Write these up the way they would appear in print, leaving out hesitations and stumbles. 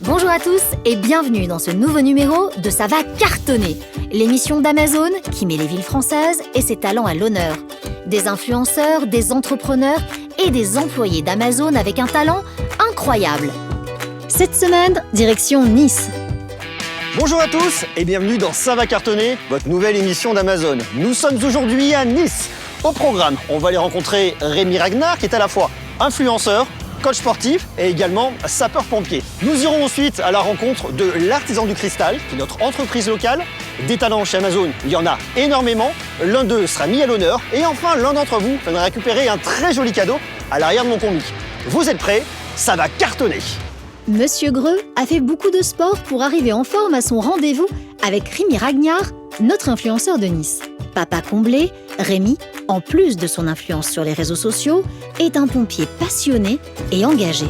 Bonjour à tous et bienvenue dans ce nouveau numéro de Ça va cartonner, l'émission d'Amazon qui met les villes françaises et ses talents à l'honneur. Des influenceurs, des entrepreneurs et des employés d'Amazon avec un talent incroyable. Cette semaine, direction Nice. Bonjour à tous et bienvenue dans Ça va cartonner, votre nouvelle émission d'Amazon. Nous sommes aujourd'hui à Nice. Au programme, on va aller rencontrer Rémi Ragnar qui est à la fois influenceur, coach sportif et également sapeur-pompier. Nous irons ensuite à la rencontre de l'Artisan du Cristal, qui est notre entreprise locale. Des talents chez Amazon, il y en a énormément. L'un d'eux sera mis à l'honneur. Et enfin, l'un d'entre vous viendra récupérer un très joli cadeau à l'arrière de mon combi. Vous êtes prêts? Ça va cartonner. Monsieur Greux a fait beaucoup de sport pour arriver en forme à son rendez-vous avec Rémi Ragnar, notre influenceur de Nice. Papa comblé, Rémi, en plus de son influence sur les réseaux sociaux, est un pompier passionné et engagé.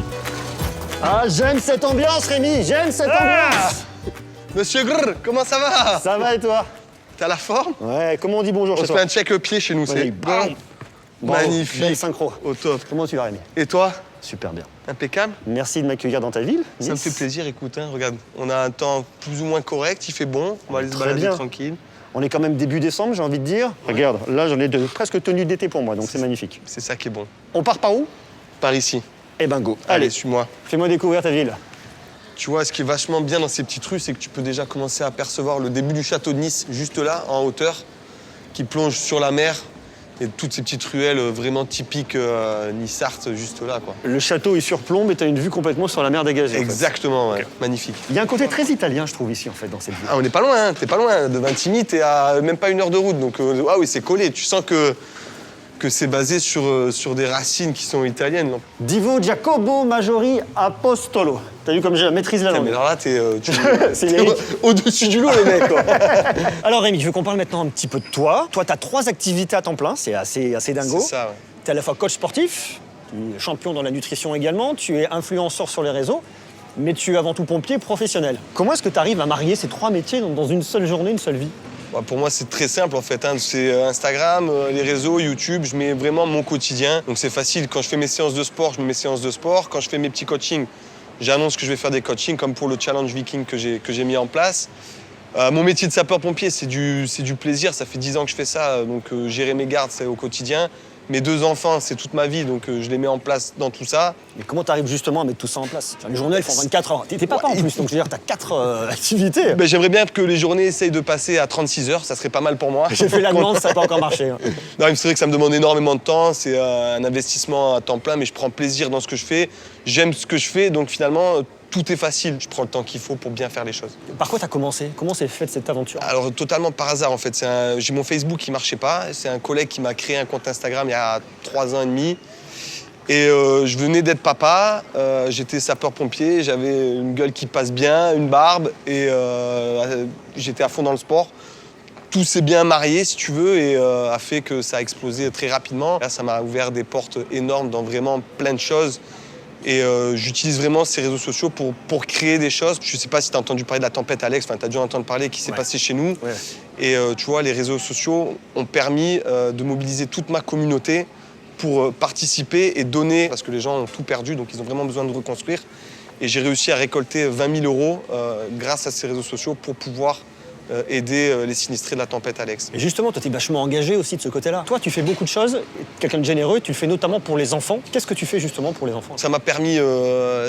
Ah, j'aime cette ambiance, Rémi, j'aime cette ambiance. Monsieur Grrr, comment ça va? Ça va et toi? T'as la forme? Ouais, comment on dit bonjour On chez se toi? fait un check pied chez nous, Vas-y, c'est bam. bon. Magnifique. Belle synchro. Au top. Comment tu vas, Rémi? Et toi? Super bien. Impeccable? Merci de m'accueillir dans ta ville. Ça me fait plaisir, écoute, hein, regarde, on a un temps plus ou moins correct, il fait bon, on va aller se Très balader bien. tranquille. On est quand même début décembre, j'ai envie de dire. Regarde, là j'en ai presque tenue d'été pour moi, donc c'est magnifique. C'est ça qui est bon. On part par où? Par ici. Eh ben go. Allez, suis-moi. Fais-moi découvrir ta ville. Tu vois, ce qui est vachement bien dans ces petites rues, c'est que tu peux déjà commencer à apercevoir le début du château de Nice, juste là, en hauteur, qui plonge sur la mer. Et toutes ces petites ruelles vraiment typiques Nice-Sarthe, juste là, quoi. Le château est sur plomb, mais t'as une vue complètement sur la mer dégagée. en fait. Exactement, ouais. Magnifique. Il y a un côté très italien, je trouve, ici, en fait, dans cette ville. Ah, on n'est pas loin, hein. T'es pas loin. De Vintimille, t'es à même pas 1 heure de route. Donc, ah oui, c'est collé. Tu sens que c'est basé sur des racines qui sont italiennes. Non. Divo Giacomo Maggiore Apostolo. T'as vu comme je maîtrise la Putain, langue. mais alors là, C'est t'es lyrique. au-dessus du lot, le mec, quoi. Alors Rémi, je veux qu'on parle maintenant un petit peu de toi. Toi, t'as 3 activités à temps plein, c'est assez dingo. C'est ça, ouais. T'es à la fois coach sportif, tu es champion dans la nutrition également, tu es influenceur sur les réseaux, mais tu es avant tout pompier professionnel. Comment est-ce que tu arrives à marier ces 3 métiers dans une seule journée, une seule vie? Bah, pour moi, c'est très simple, en fait. Hein. C'est Instagram, les réseaux, YouTube. Je mets vraiment mon quotidien. Donc, c'est facile. Quand je fais mes séances de sport, je mets mes séances de sport. Quand je fais mes petits coachings, j'annonce que je vais faire des coachings, comme pour le challenge Viking que j'ai mis en place. Mon métier de sapeur-pompier, c'est du plaisir. Ça fait 10 ans que je fais ça. Donc, gérer mes gardes, c'est au quotidien. Mes 2 enfants, c'est toute ma vie. Donc, je les mets en place dans tout ça. Mais comment tu arrives justement à mettre tout ça en place? Enfin, les journées, elles font 24 heures. T'es papa en plus, donc je veux dire, t'as 4 activités. Ben, j'aimerais bien que les journées essayent de passer à 36 heures. Ça serait pas mal pour moi. J'ai fait la demande, ça n'a pas encore marché. hein. Non, c'est vrai que ça me demande énormément de temps. C'est un investissement à temps plein, mais je prends plaisir dans ce que je fais. J'aime ce que je fais, donc finalement, tout est facile. Je prends le temps qu'il faut pour bien faire les choses. Par quoi t'as commencé? Comment s'est faite cette aventure? Alors, totalement par hasard, en fait. J'ai mon Facebook qui marchait pas. C'est un collègue qui m'a créé un compte Instagram il y a 3 ans et demi. Et je venais d'être papa. J'étais sapeur-pompier. J'avais une gueule qui passe bien, une barbe. Et j'étais à fond dans le sport. Tout s'est bien marié, si tu veux, et a fait que ça a explosé très rapidement. Là, ça m'a ouvert des portes énormes dans vraiment plein de choses. Et j'utilise vraiment ces réseaux sociaux pour créer des choses. Je ne sais pas si tu as entendu parler de la tempête Alex, enfin tu as dû entendre parler qui s'est passé chez nous. Ouais. Et tu vois, les réseaux sociaux ont permis de mobiliser toute ma communauté pour participer et donner, parce que les gens ont tout perdu, donc ils ont vraiment besoin de reconstruire. Et j'ai réussi à récolter 20 000 euros grâce à ces réseaux sociaux pour pouvoir aider les sinistrés de la tempête Alex. Et justement, toi, t'es vachement engagé aussi de ce côté-là. Toi, tu fais beaucoup de choses, quelqu'un de généreux, tu le fais notamment pour les enfants. Qu'est-ce que tu fais justement pour les enfants? Ça m'a permis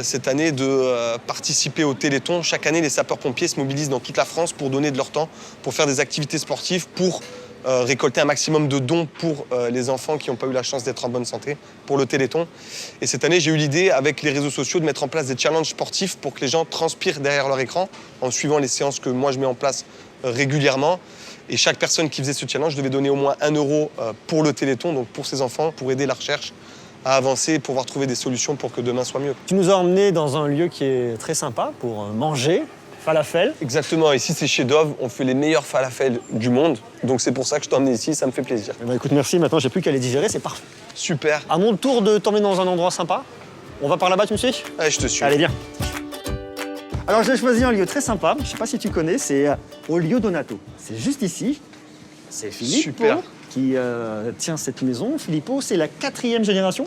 cette année de participer au Téléthon. Chaque année, les sapeurs-pompiers se mobilisent dans toute la France pour donner de leur temps, pour faire des activités sportives, pour récolter un maximum de dons pour les enfants qui n'ont pas eu la chance d'être en bonne santé, pour le Téléthon. Et cette année, j'ai eu l'idée, avec les réseaux sociaux, de mettre en place des challenges sportifs pour que les gens transpirent derrière leur écran en suivant les séances que moi je mets en place régulièrement. Et chaque personne qui faisait ce challenge devait donner au moins 1 euro pour le Téléthon, donc pour ses enfants, pour aider la recherche à avancer et pouvoir trouver des solutions pour que demain soit mieux. Tu nous as emmenés dans un lieu qui est très sympa pour manger, falafel. Exactement, ici c'est chez Dove, on fait les meilleurs falafels du monde, donc c'est pour ça que je t'ai emmené ici, ça me fait plaisir. Eh ben, écoute, merci, maintenant j'ai plus qu'à les digérer, c'est parfait. Super, À mon tour de t'emmener dans un endroit sympa. On va par là-bas, tu me suis? allez je te suis. Allez, viens. Alors j'ai choisi un lieu très sympa, je sais pas si tu connais, c'est au Lio Donato. C'est juste ici. C'est Filippo Super. qui tient cette maison. Filippo, c'est la 4e génération.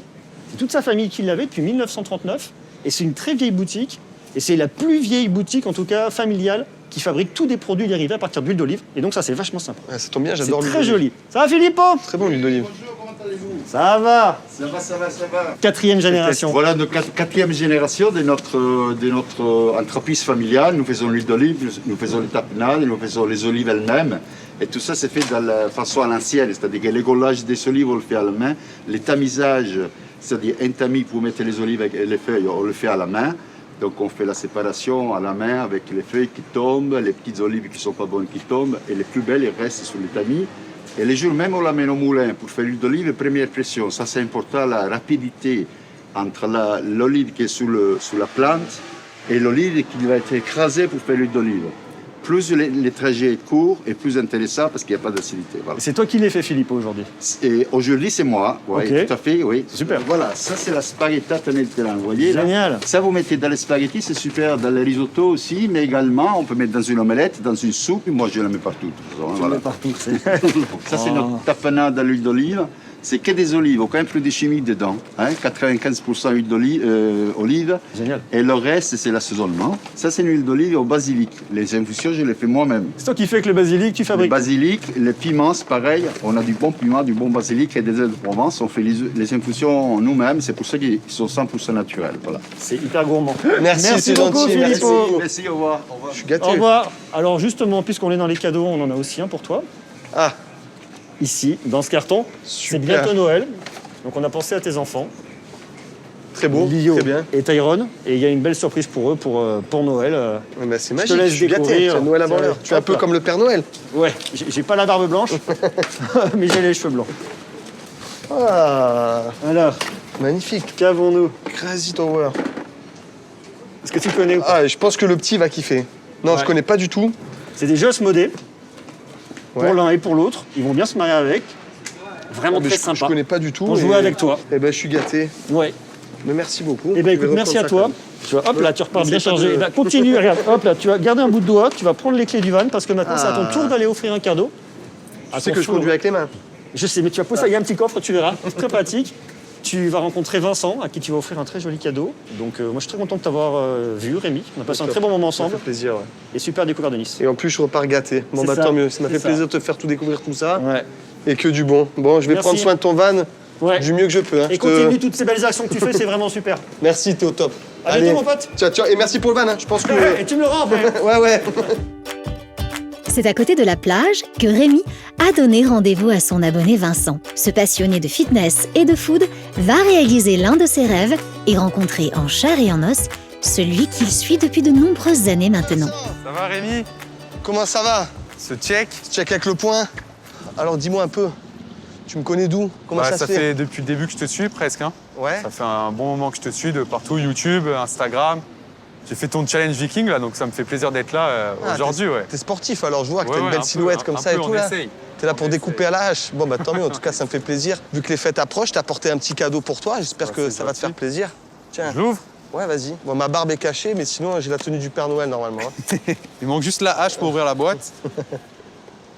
C'est toute sa famille qui l'avait depuis 1939. Et c'est une très vieille boutique Et c'est la plus vieille boutique, en tout cas familiale, qui fabrique tous des produits dérivés à partir d'huile d'olive. Et donc ça, c'est vachement sympa. Ouais, ça tombe bien, C'est j'adore l'huile très d'olive. joli. Ça va, Filippo? Très bon l'huile d'olive. Bonjour, comment allez-vous? Ça va. Ça va. 4e génération. Voilà notre quatrième génération de notre entreprise familiale. Nous faisons l'huile d'olive, nous faisons les tapenades, nous faisons les olives elles-mêmes. Et tout ça, c'est fait de la façon à l'ancienne, c'est-à-dire que l'égolage des olives, on le fait à la main. Les tamisages, c'est-à-dire un tamis pour mettre les olives et les feuilles, on le fait à la main. Donc on fait la séparation à la main avec les feuilles qui tombent, les petites olives qui ne sont pas bonnes qui tombent, et les plus belles, elles restent sur les tamis. Et les jours même, on l'amène au moulin pour faire l'huile d'olive, première pression. Ça, c'est important, la rapidité entre l'olive qui est sous la plante et l'olive qui va être écrasée pour faire l'huile d'olive. Plus les trajets est court et plus intéressant parce qu'il n'y a pas d'acidité. Voilà. C'est toi qui l'as fait, Filippo, aujourd'hui. Et aujourd'hui, c'est moi. Oui, Ok. tout à fait, oui. Super. Voilà, ça, c'est la spaghetti tagliatelle. Vous voyez, là? Génial. Ça, vous mettez dans les spaghettis, c'est super. Dans les risottos aussi, mais également, on peut mettre dans une omelette, dans une soupe. Moi, je la mets partout. De toute façon, hein, voilà. Partout. Ça, c'est notre tapenade à l'huile d'olive. C'est que des olives, aucun produit chimique dedans. Hein, 95% huile d'olive, olive. Génial. Et le reste, c'est l'assaisonnement. Ça, c'est une huile d'olive au basilic. Les infusions, je les fais moi-même. C'est toi qui fais avec le basilic, tu Le fabriques. basilic, les piments, c'est pareil. On a du bon piment, du bon basilic et des ailes de Provence. On fait les infusions nous-mêmes. C'est pour ça qu'ils sont 100% naturels. Voilà. C'est hyper gourmand. Merci, c'est beaucoup, gentil, Filippo. Merci, au revoir. Je suis gâté. Au revoir. Alors justement, puisqu'on est dans les cadeaux, on en a aussi un pour toi. Ah, Ici, dans ce carton. Super. C'est bientôt Noël. Donc on a pensé à tes enfants, très beau, Lio très bien. et Tyrone. Et il y a une belle surprise pour eux pour Noël. Ouais, bah, c'est Je te magique, laisse je suis gâté. découvrir. C'est Noël avant l'heure. Tu es un Hop peu là. comme le Père Noël. Ouais, j'ai pas la barbe blanche, mais j'ai les cheveux blancs. Ah, Alors, magnifique. qu'avons-nous? Crazy Tower. Est-ce que tu connais ou pas? Ah, je pense que le petit va kiffer. Non, Ouais. je connais pas du tout. C'est des jeux modés. Ouais. Pour l'un et pour l'autre. Ils vont bien se marier avec. Vraiment Mais très je sympa. connais pas du tout. Pour et- jouer avec toi. Eh ben, je suis gâté. Ouais. Mais merci beaucoup. Eh ben Je écoute, vais merci à reprendre toi. Tu vois, hop là, tu repars Mais bien c'est pas chargé. de- Eh ben, continue, regarde. Hop là, tu vas garder un bout de doigt, tu vas prendre les clés du van parce que maintenant c'est à ton Ah. tour d'aller offrir un cadeau. ça. Tu sais que je conduis avec les mains. Je sais, mais tu vas poser ça, il y a un petit coffre, tu verras. C'est très pratique. Tu vas rencontrer Vincent, à qui tu vas offrir un très joli cadeau. Donc moi je suis très content de t'avoir vu, Rémi. On a passé un très bon moment Ça ensemble fait plaisir. Ouais. et super découverte de Nice. Et en plus, je repars gâté. Bon, C'est bah ça. tant mieux. Ça m'a C'est fait ça. plaisir de te faire tout découvrir tout ça. Ouais. Et que du bon. Bon, je vais Merci. prendre soin de ton van Ouais. du mieux que je peux. Hein. Et Je te- continue toutes ces belles actions que tu fais, c'est vraiment super. Merci, t'es au top. À bientôt, mon pote. Ciao, ciao. Et merci pour le van. Hein. Je pense que. Et tu me le rends après. Ouais, ouais. C'est à côté de la plage que Rémi a donné rendez-vous à son abonné Vincent. Ce passionné de fitness et de food va réaliser l'un de ses rêves et rencontrer en chair et en os celui qu'il suit depuis de nombreuses années maintenant. Ça va Rémi? Comment ça va? Ce check? Check avec le point. Alors, dis-moi un peu. Tu me connais d'où? Comment Bah, ça se fait? depuis le début que je te suis presque. Hein. Ouais. Ça fait un bon moment que je te suis de partout, YouTube, Instagram. J'ai fait ton challenge viking là, donc ça me fait plaisir d'être là Ah, aujourd'hui. Ouais. T'es sportif alors, je vois que Ouais, t'as une ouais, belle un peu, silhouette comme un ça et peu, tout on là. essaye. T'es là On pour découper essaye. à la hache. Bon bah tant mieux, en tout cas ça me fait plaisir. Vu que les fêtes approchent, t'as apporté un petit cadeau pour toi, j'espère Bah, que c'est ça va te gentil. faire plaisir. Tiens, Je l'ouvre. ouais vas-y. Bon ma barbe est cachée, mais sinon j'ai la tenue du Père Noël normalement. hein. Il manque juste la hache pour ouvrir la boîte.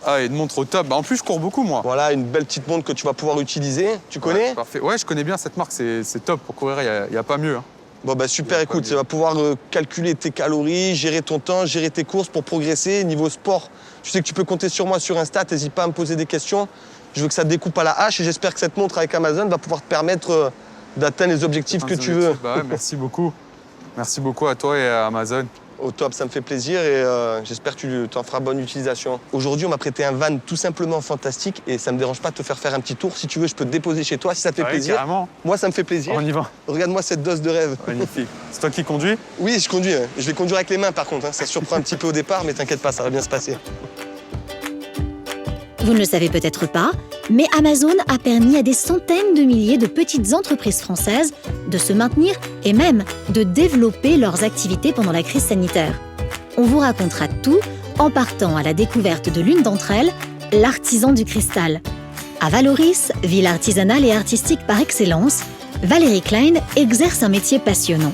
Ah, et une montre au top. Bah, en plus, je cours beaucoup moi. Voilà, une belle petite montre que tu vas pouvoir utiliser. Tu connais? Ouais, parfait. Ouais, je connais bien cette marque, c'est top pour courir, il n'y a pas mieux. Hein. Bon bah super, Ouais, écoute, pas tu vas pouvoir calculer tes calories, gérer ton temps, gérer tes courses pour progresser. Niveau sport, tu sais que tu peux compter sur moi sur Insta, n'hésite pas à me poser des questions. Je veux que ça te découpe à la hache et j'espère que cette montre avec Amazon va pouvoir te permettre d'atteindre les objectifs que tu veux. Bah ouais, merci beaucoup. Merci beaucoup à toi et à Amazon. Au top, ça me fait plaisir et j'espère que tu t'en feras bonne utilisation. Aujourd'hui, on m'a prêté un van tout simplement fantastique et ça me dérange pas de te faire un petit tour. Si tu veux, je peux te déposer chez toi si ça te fait Ouais, plaisir. carrément. Moi, ça me fait plaisir. On y va. Regarde-moi cette dose de rêve. Magnifique. C'est toi qui conduis? Oui, je conduis. Hein. Je vais conduire avec les mains par contre. Hein. Ça surprend un petit peu au départ, mais t'inquiète pas, ça va bien se passer. Vous ne le savez peut-être pas, mais Amazon a permis à des centaines de milliers de petites entreprises françaises de se maintenir et même de développer leurs activités pendant la crise sanitaire. On vous racontera tout en partant à la découverte de l'une d'entre elles, l'artisan du cristal. À Valoris, ville artisanale et artistique par excellence, Valérie Klein exerce un métier passionnant.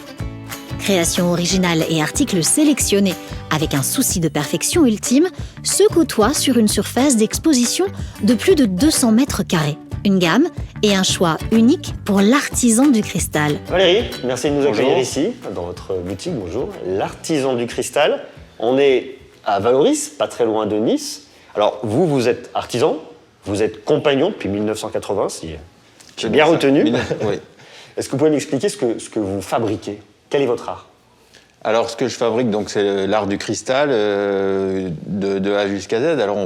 Création originale et articles sélectionnés avec un souci de perfection ultime se côtoient sur une surface d'exposition de plus de 200 mètres carrés. une gamme et un choix unique pour l'artisan du cristal. Valérie, merci de nous accueillir ici, dans votre boutique. Bonjour. L'artisan du cristal. On est à Valoris, pas très loin de Nice. Alors, vous êtes artisan, vous êtes compagnon depuis 1980, si j'ai bien retenu. Oui. Est-ce que vous pouvez m'expliquer ce que vous fabriquez? Quel est votre art? Alors, ce que je fabrique, donc, c'est l'art du cristal, de A jusqu'à Z. Alors,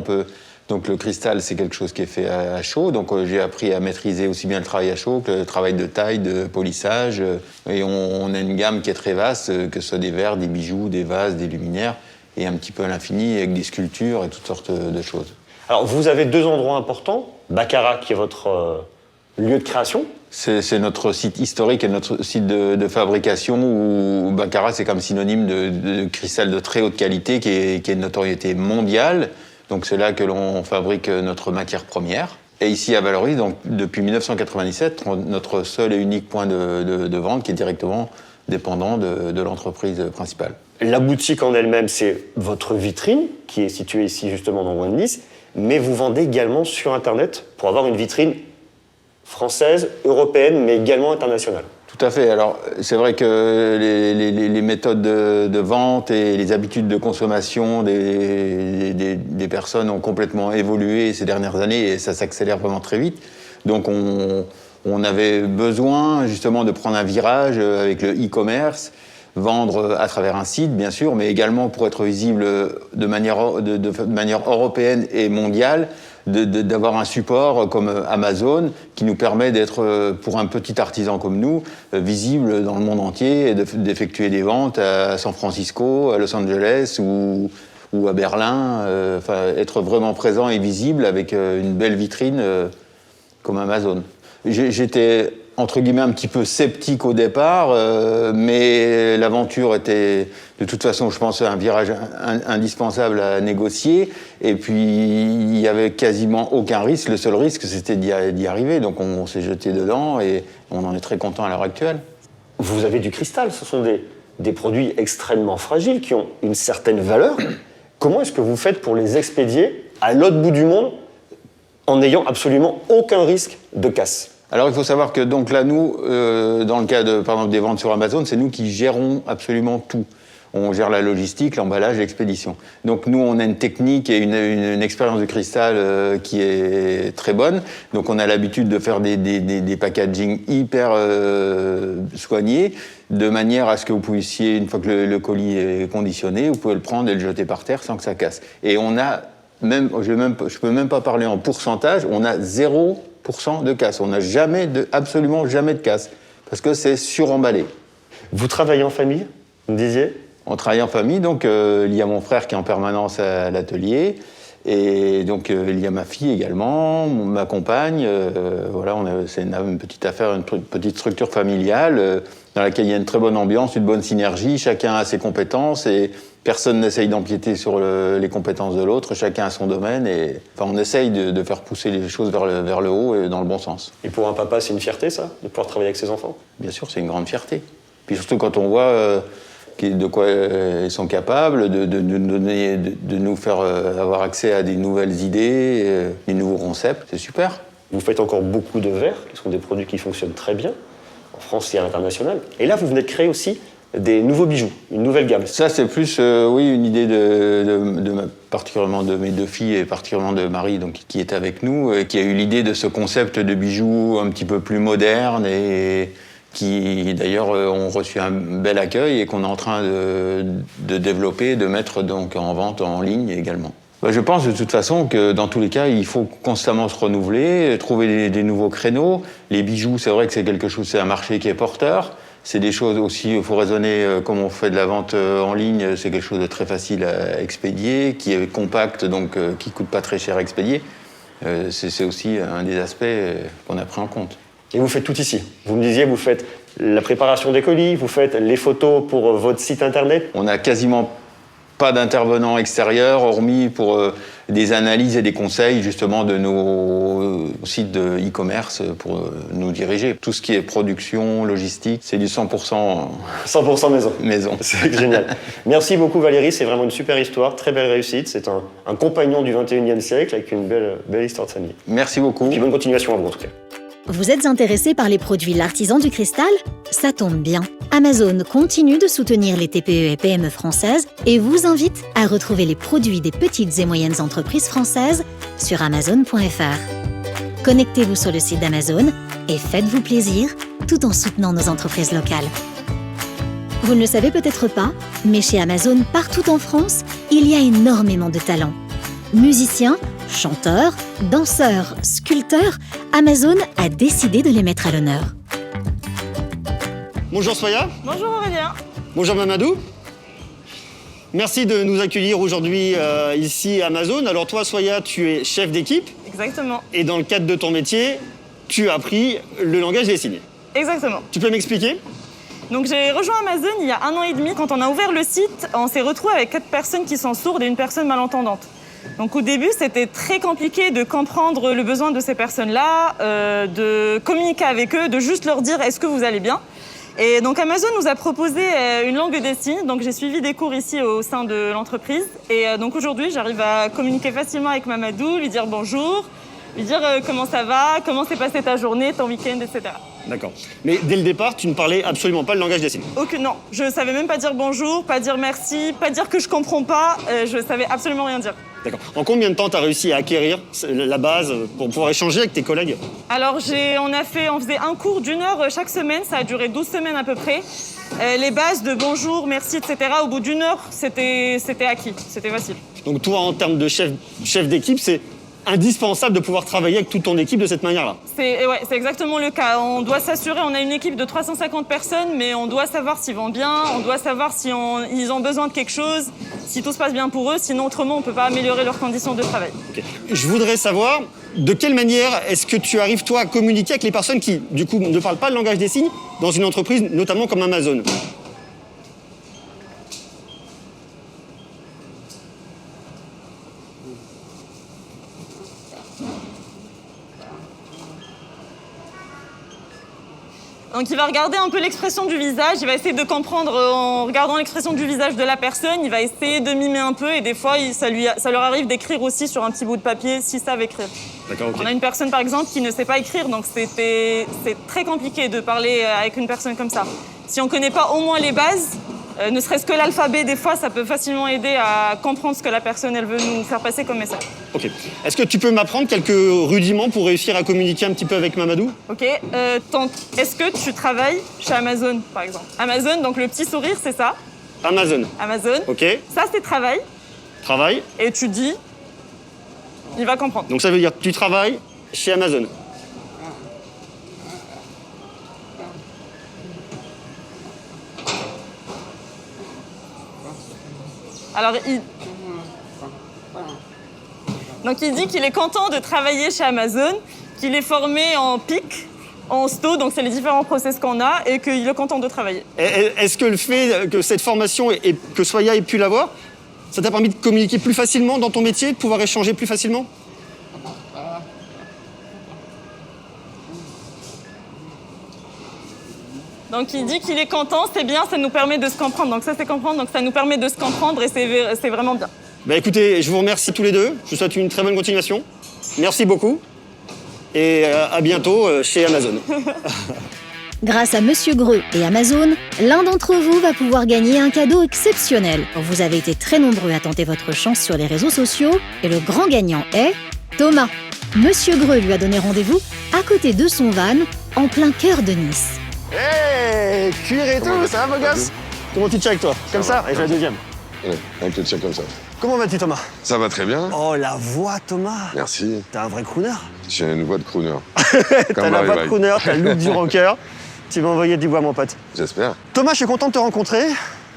donc, le cristal, c'est quelque chose qui est fait à chaud. Donc, j'ai appris à maîtriser aussi bien le travail à chaud que le travail de taille, de polissage. Et on a une gamme qui est très vaste, que ce soit des verres, des bijoux, des vases, des luminaires, et un petit peu à l'infini, avec des sculptures et toutes sortes de choses. Alors, vous avez deux endroits importants. Baccarat, qui est votre lieu de création. C'est notre site historique et notre site de fabrication où Baccarat, c'est comme synonyme de cristal de très haute qualité qui est une notoriété mondiale. Donc c'est là que l'on fabrique notre matière première. Et ici à Valoris, donc depuis 1997, notre seul et unique point de vente qui est directement dépendant de l'entreprise principale. La boutique en elle-même, c'est votre vitrine qui est située ici justement dans le coin de Nice, mais vous vendez également sur Internet pour avoir une vitrine française, européenne, mais également internationale. Tout à fait. Alors, c'est vrai que les méthodes de vente et les habitudes de consommation des personnes ont complètement évolué ces dernières années et ça s'accélère vraiment très vite. Donc, on avait besoin justement de prendre un virage avec le e-commerce, vendre à travers un site, bien sûr, mais également pour être visible de manière européenne et mondiale, d'avoir un support comme Amazon qui nous permet d'être, pour un petit artisan comme nous, visible dans le monde entier et d'effectuer des ventes à San Francisco, à Los Angeles ou à Berlin, être vraiment présent et visible avec une belle vitrine comme Amazon. J'étais entre guillemets un petit peu sceptique au départ, mais l'aventure était de toute façon, je pense, un virage indispensable à négocier. Et puis, il n'y avait quasiment aucun risque. Le seul risque, c'était d'y arriver. Donc, on s'est jeté dedans et on en est très content à l'heure actuelle. Vous avez du cristal. Ce sont des produits extrêmement fragiles qui ont une certaine valeur. Comment est-ce que vous faites pour les expédier à l'autre bout du monde en n'ayant absolument aucun risque de casse? Alors, il faut savoir que donc là, nous, dans le cas par exemple, des ventes sur Amazon, c'est nous qui gérons absolument tout. On gère la logistique, l'emballage, l'expédition. Donc nous, on a une technique et une expérience du cristal qui est très bonne. Donc on a l'habitude de faire des packaging hyper soignés, de manière à ce que vous puissiez, une fois que le colis est conditionné, vous pouvez le prendre et le jeter par terre sans que ça casse. Et on a même, je peux même pas parler en pourcentage, on a 0% de casse. On n'a absolument jamais de casse, parce que c'est suremballé. Vous travaillez en famille, vous me disiez? On travaille en famille, donc il y a mon frère qui est en permanence à l'atelier, et donc il y a ma fille également, ma compagne. Voilà, c'est une petite affaire, une petite structure familiale dans laquelle il y a une très bonne ambiance, une bonne synergie. Chacun a ses compétences et personne n'essaye d'empiéter sur les compétences de l'autre. Chacun a son domaine et enfin, on essaye de faire pousser les choses vers le haut et dans le bon sens. Et pour un papa, c'est une fierté, ça, de pouvoir travailler avec ses enfants? Bien sûr, c'est une grande fierté. Puis surtout quand on voit de quoi ils sont capables, de nous faire avoir accès à des nouvelles idées, des nouveaux concepts, c'est super. Vous faites encore beaucoup de verres, qui sont des produits qui fonctionnent très bien, en France et à l'international. Et là, vous venez de créer aussi des nouveaux bijoux, une nouvelle gamme. Ça, c'est plus, oui, une idée particulièrement de mes deux filles et particulièrement de Marie, donc, qui est avec nous, et qui a eu l'idée de ce concept de bijoux un petit peu plus moderne et qui d'ailleurs ont reçu un bel accueil et qu'on est en train de développer, de mettre donc en vente en ligne également. Je pense de toute façon que dans tous les cas, il faut constamment se renouveler, trouver des nouveaux créneaux. Les bijoux, c'est vrai que c'est quelque chose, c'est un marché qui est porteur. C'est des choses aussi, il faut raisonner, comme on fait de la vente en ligne, c'est quelque chose de très facile à expédier, qui est compact, donc qui coûte pas très cher à expédier. C'est aussi un des aspects qu'on a pris en compte. Et vous faites tout ici. Vous me disiez, vous faites la préparation des colis, vous faites les photos pour votre site internet. On a quasiment Pas d'intervenants extérieurs, hormis pour des analyses et des conseils justement de nos sites de e-commerce pour nous diriger. Tout ce qui est production, logistique, c'est du 100%. 100% maison. Maison. C'est génial. Merci beaucoup Valérie, c'est vraiment une super histoire, très belle réussite. C'est un compagnon du 21e siècle avec une belle histoire de famille. Merci beaucoup. Et bonne continuation à vous en tout cas. Vous êtes intéressé par les produits L'Artisan du Cristal? Ça tombe bien. Amazon continue de soutenir les TPE et PME françaises et vous invite à retrouver les produits des petites et moyennes entreprises françaises sur Amazon.fr. Connectez-vous sur le site d'Amazon et faites-vous plaisir tout en soutenant nos entreprises locales. Vous ne le savez peut-être pas, mais chez Amazon, partout en France, il y a énormément de talents. Musiciens, chanteurs, danseurs, sculpteurs, Amazon a décidé de les mettre à l'honneur. Bonjour Soya. Bonjour Aurélien. Bonjour Mamadou. Merci de nous accueillir aujourd'hui ici à Amazon. Alors toi Soya, tu es chef d'équipe Exactement. et dans le cadre de ton métier, tu as appris le langage des signes. Exactement. Tu peux m'expliquer? Donc j'ai rejoint Amazon il y a 1 an et demi. Quand on a ouvert le site, on s'est retrouvé avec 4 personnes qui sont sourdes et une personne malentendante. Donc au début, c'était très compliqué de comprendre le besoin de ces personnes-là, de communiquer avec eux, de juste leur dire « est-ce que vous allez bien ?» Et donc Amazon nous a proposé une langue des signes, donc j'ai suivi des cours ici au sein de l'entreprise. Et donc aujourd'hui, j'arrive à communiquer facilement avec Mamadou, lui dire bonjour, lui dire comment ça va, comment s'est passée ta journée, ton week-end, etc. D'accord. Mais dès le départ, tu ne parlais absolument pas le langage des signes. Non, je savais même pas dire bonjour, pas dire merci, pas dire que je comprends pas, je savais absolument rien dire. D'accord. En combien de temps tu as réussi à acquérir la base pour pouvoir échanger avec tes collègues? Alors on faisait un cours d'1 heure chaque semaine, ça a duré 12 semaines à peu près. Les bases de bonjour, merci, etc. Au bout d'1 heure, c'était acquis, c'était facile. Donc toi, en termes de chef d'équipe, c'est indispensable de pouvoir travailler avec toute ton équipe de cette manière-là. C'est exactement le cas. On doit s'assurer, on a une équipe de 350 personnes, mais on doit savoir s'ils vont bien, on doit savoir si ils ont besoin de quelque chose, si tout se passe bien pour eux, sinon autrement on ne peut pas améliorer leurs conditions de travail. Okay. Je voudrais savoir, de quelle manière est-ce que tu arrives toi à communiquer avec les personnes qui, du coup, ne parlent pas le langage des signes dans une entreprise, notamment comme Amazon? Donc il va regarder un peu l'expression du visage, il va essayer de comprendre en regardant l'expression du visage de la personne, il va essayer de mimer un peu et des fois ça leur arrive d'écrire aussi sur un petit bout de papier s'ils savent écrire. D'accord, ok. On a une personne par exemple qui ne sait pas écrire, donc c'est très compliqué de parler avec une personne comme ça. Si on ne connaît pas au moins les bases, ne serait-ce que l'alphabet, des fois ça peut facilement aider à comprendre ce que la personne elle veut nous faire passer comme message. Ok. Est-ce que tu peux m'apprendre quelques rudiments pour réussir à communiquer un petit peu avec Mamadou? Ok. Est-ce que tu travailles chez Amazon, par exemple? Amazon, donc le petit sourire, c'est ça. Amazon. Amazon. Ok. Ça, c'est travail. Travail. Et tu dis, il va comprendre. Donc ça veut dire que tu travailles chez Amazon. Alors, donc il dit qu'il est content de travailler chez Amazon, qu'il est formé en PIC, en STO, donc c'est les différents process qu'on a, et qu'il est content de travailler. Est-ce que le fait que cette formation et que Soya ait pu l'avoir, ça t'a permis de communiquer plus facilement dans ton métier, de pouvoir échanger plus facilement? Donc il dit qu'il est content, c'est bien, ça nous permet de se comprendre. Donc ça c'est comprendre, donc ça nous permet de se comprendre et c'est vraiment bien. Bah écoutez, je vous remercie tous les deux, je vous souhaite une très bonne continuation. Merci beaucoup et à bientôt chez Amazon. Grâce à Monsieur Greux et Amazon, l'un d'entre vous va pouvoir gagner un cadeau exceptionnel. Vous avez été très nombreux à tenter votre chance sur les réseaux sociaux et le grand gagnant est Thomas. Monsieur Greux lui a donné rendez-vous à côté de son van, en plein cœur de Nice. Hey, cuir et tout, ça va, beau gosse? Comment tu te tiens avec toi? Comme ça? Et je fais la deuxième. Ouais, avec le tien comme ça. Comment vas-tu, Thomas? Ça va très bien. Oh, la voix, Thomas! Merci. T'es un vrai crooner. J'ai une voix de crooner. T'as la voix de crooner, t'as le look du rocker. Tu vas envoyer du bois, mon pote. J'espère. Thomas, je suis content de te rencontrer.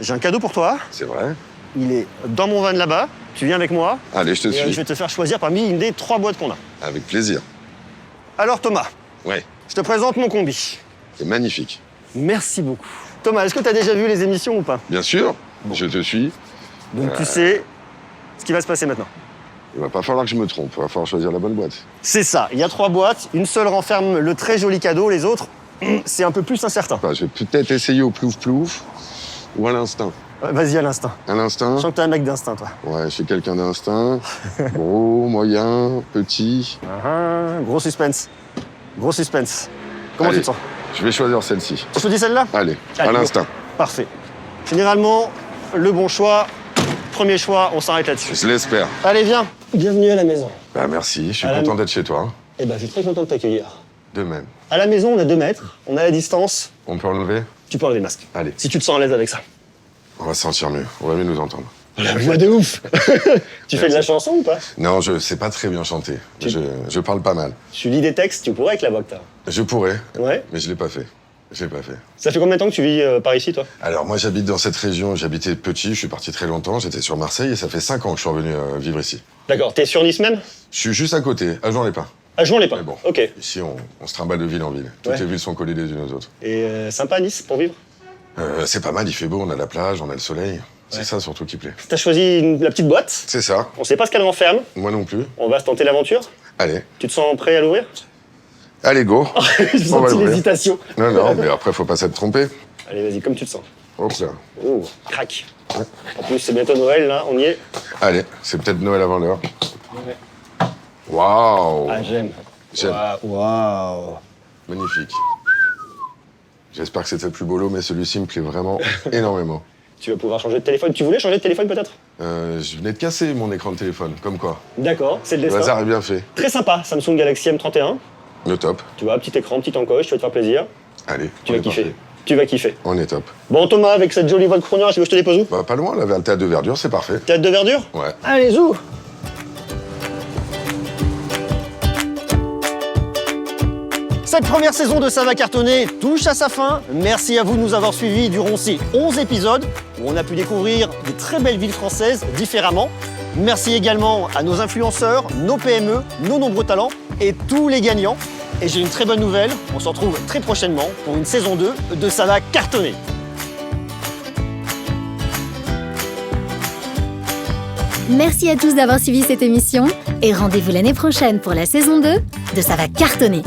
J'ai un cadeau pour toi. C'est vrai. Il est dans mon van là-bas. Tu viens avec moi. Allez, je te Et suis. je vais te faire choisir parmi une des 3 boîtes qu'on a. Avec plaisir. Alors, Thomas, Ouais, je te présente mon combi. c'est magnifique. Merci beaucoup. Thomas, est-ce que tu as déjà vu les émissions ou pas? Bien sûr, je te suis. Donc tu sais ce qui va se passer maintenant. Il va pas falloir que je me trompe, il va falloir choisir la bonne boîte. C'est ça, il y a 3 boîtes, une seule renferme le très joli cadeau, les autres, c'est un peu plus incertain. Enfin, je vais peut-être essayer au plouf-plouf ou à l'instinct. Ouais, vas-y à l'instinct. À l'instinct? Je sens que t'es un mec d'instinct, toi. Ouais, je suis quelqu'un d'instinct. Gros, moyen, petit. Gros suspense. Gros suspense. Comment Allez, tu te sens? Je vais choisir celle-ci. Tu choisis celle-là? Allez, Allez, à go. l'instinct. Parfait. Généralement, le bon choix, premier choix, on s'arrête là-dessus. Je l'espère. Allez, viens. Bienvenue à la maison. Bah merci, je suis À la- content d'être chez toi. Eh ben, je suis très content de t'accueillir. De même. À la maison, on a 2 mètres, on a la distance. On peut enlever? Tu peux enlever le masque. Allez, Si tu te sens à l'aise avec ça. on va se sentir mieux. On va mieux nous entendre. La voix de ouf. Tu fais de la chanson ou pas? Non, je sais pas très bien chanter. Tu- Je parle pas mal. Tu lis des textes, tu pourrais avec la voix que t'as. Je pourrais, Ouais. mais je l'ai pas fait. Je l'ai pas fait. Ça fait combien de temps que tu vis par ici, toi? Alors moi j'habite dans cette région, j'habitais petit, je suis parti très longtemps, j'étais sur Marseille et ça fait 5 ans que je suis revenu vivre ici. D'accord, t'es sur Nice même? Je suis juste à côté, à Juan-les-Pins. À Jouan-les-Pins. Mais bon, Ok. ici on se trimballe de ville en ville. Toutes Ouais. les villes sont collées les unes aux autres. Et sympa Nice pour vivre? C'est pas mal, il fait beau, on a la plage, on a le soleil. C'est Ouais. ça surtout qui plaît. T'as choisi la petite boîte. C'est ça, On sait pas ce qu'elle renferme. moi non plus. On va se tenter l'aventure. Allez, Tu te sens prêt à l'ouvrir? allez go. J'ai On va senti l'ouvrir. l'hésitation. Non, non, mais après faut pas s'être trompé. Allez, vas-y, comme tu te sens. Hop là. Oh, crac. En plus, c'est bientôt Noël, là, on y est. Allez, c'est peut-être Noël avant l'heure. Waouh, Ah, j'aime. J'aime. Waouh. magnifique. J'espère que c'était le plus beau lot, mais celui-ci me plaît vraiment énormément. Tu vas pouvoir changer de téléphone. Tu voulais changer de téléphone, peut-être? Je venais de casser mon écran de téléphone, comme quoi. D'accord, c'est le Le destin. hasard est bien fait. Très sympa, Samsung Galaxy M31. Le top. Tu vois, petit écran, petite encoche, tu vas te faire plaisir. Allez, Tu on vas est kiffer. parti. Tu vas kiffer. On est top. Bon, Thomas, avec cette jolie voix de crooner, tu veux que je te dépose où? Bah, pas loin, là, vers le théâtre de verdure, c'est parfait. Théâtre de verdure? Ouais. Allez, zou! Cette première saison de Ça va cartonner touche à sa fin. Merci à vous de nous avoir suivis durant ces 11 épisodes où on a pu découvrir des très belles villes françaises différemment. Merci également à nos influenceurs, nos PME, nos nombreux talents et tous les gagnants. Et j'ai une très bonne nouvelle, on se retrouve très prochainement pour une saison 2 de Ça va cartonner. Merci à tous d'avoir suivi cette émission et rendez-vous l'année prochaine pour la saison 2 de Ça va cartonner.